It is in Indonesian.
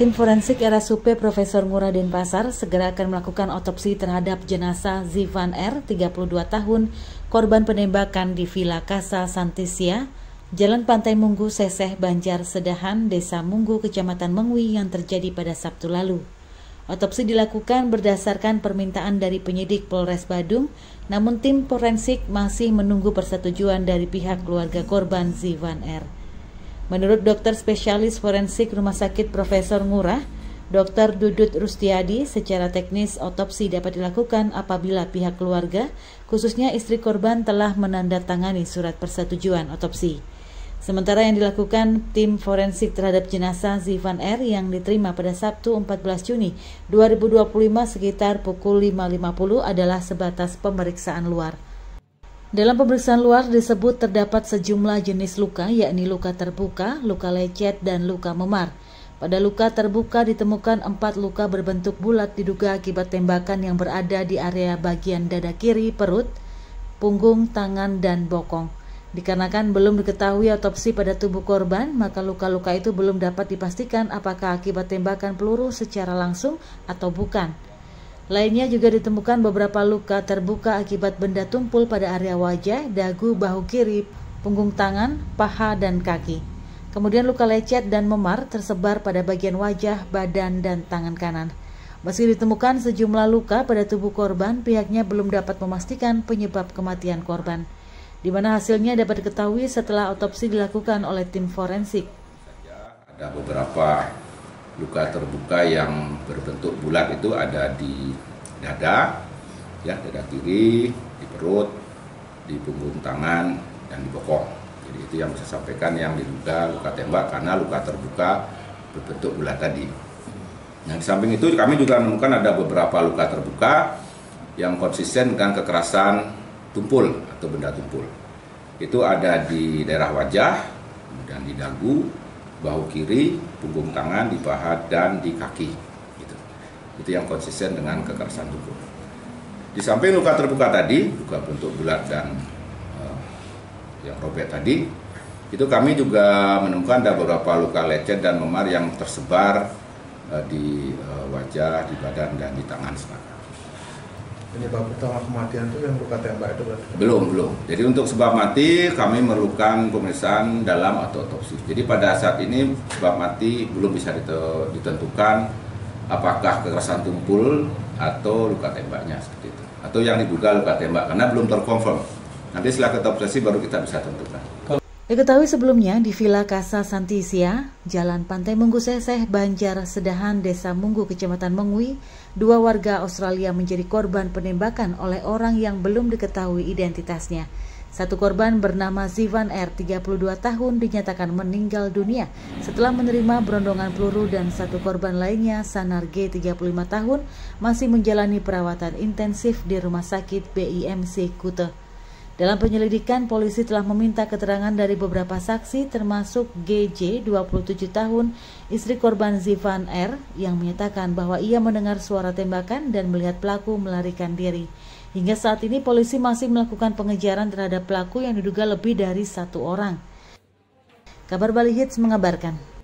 Tim forensik RSUP Profesor Ngurah Denpasar segera akan melakukan otopsi terhadap jenazah Zivan R, 32 tahun, korban penembakan di Villa Casa Santisia, Jalan Pantai Munggu, Seseh, Banjar Sedahan, Desa Munggu, Kecamatan Mengwi yang terjadi pada Sabtu lalu. Otopsi dilakukan berdasarkan permintaan dari penyidik Polres Badung, namun tim forensik masih menunggu persetujuan dari pihak keluarga korban Zivan R. Menurut dokter spesialis forensik Rumah Sakit Profesor Ngurah, Dr. Dudut Rustiadi, secara teknis otopsi dapat dilakukan apabila pihak keluarga, khususnya istri korban, telah menandatangani surat persetujuan otopsi. Sementara yang dilakukan tim forensik terhadap jenazah Zivan R yang diterima pada Sabtu 14 Juni 2025 sekitar pukul 5.50 adalah sebatas pemeriksaan luar. Dalam pemeriksaan luar disebut terdapat sejumlah jenis luka, yakni luka terbuka, luka lecet, dan luka memar. Pada luka terbuka ditemukan 4 luka berbentuk bulat diduga akibat tembakan yang berada di area bagian dada kiri, perut, punggung, tangan, dan bokong. Dikarenakan belum diketahui otopsi pada tubuh korban, maka luka-luka itu belum dapat dipastikan apakah akibat tembakan peluru secara langsung atau bukan. Lainnya juga ditemukan beberapa luka terbuka akibat benda tumpul pada area wajah, dagu, bahu kiri, punggung tangan, paha, dan kaki. Kemudian luka lecet dan memar tersebar pada bagian wajah, badan, dan tangan kanan. Meski ditemukan sejumlah luka pada tubuh korban, pihaknya belum dapat memastikan penyebab kematian korban, di mana hasilnya dapat diketahui setelah otopsi dilakukan oleh tim forensik. Ada beberapa luka terbuka yang berbentuk bulat itu ada di dada, ya, dada kiri, di perut, di punggung tangan, dan di bokong. Jadi itu yang bisa sampaikan yang diduga luka tembak karena luka terbuka berbentuk bulat tadi. Nah, di samping itu kami juga menemukan ada beberapa luka terbuka yang konsisten dengan kekerasan tumpul atau benda tumpul. Itu ada di daerah wajah, kemudian di dagu, bahu kiri, punggung tangan, di paha, dan di kaki. Itu yang konsisten dengan kekerasan tubuh. Di samping luka terbuka tadi, luka bentuk bulat dan yang robek tadi, itu kami juga menemukan ada beberapa luka lecet dan memar yang tersebar di wajah, di badan, dan di tangan selatan. Penyebab utama kematian itu yang luka tembak itu berarti? Belum. Jadi untuk sebab mati kami memerlukan pemeriksaan dalam atau otopsi. Jadi pada saat ini sebab mati belum bisa ditentukan apakah kekerasan tumpul atau luka tembaknya seperti itu. Atau yang diduga luka tembak karena belum terkonfirm. Nanti setelah kita otopsi baru kita bisa tentukan. Diketahui sebelumnya di Villa Casa Santisia, Jalan Pantai Munggu, Seseh, Banjar Sedahan, Desa Munggu, Kecamatan Mengwi, 2 warga Australia menjadi korban penembakan oleh orang yang belum diketahui identitasnya. Satu korban bernama Zivan R, 32 tahun, dinyatakan meninggal dunia setelah menerima berondongan peluru, dan satu korban lainnya, Sanar G, 35 tahun, masih menjalani perawatan intensif di Rumah Sakit BIMC Kuta. Dalam penyelidikan, polisi telah meminta keterangan dari beberapa saksi termasuk GJ, 27 tahun, istri korban Zivan R, yang menyatakan bahwa ia mendengar suara tembakan dan melihat pelaku melarikan diri. Hingga saat ini polisi masih melakukan pengejaran terhadap pelaku yang diduga lebih dari 1 orang. Kabar Bali Hits mengabarkan.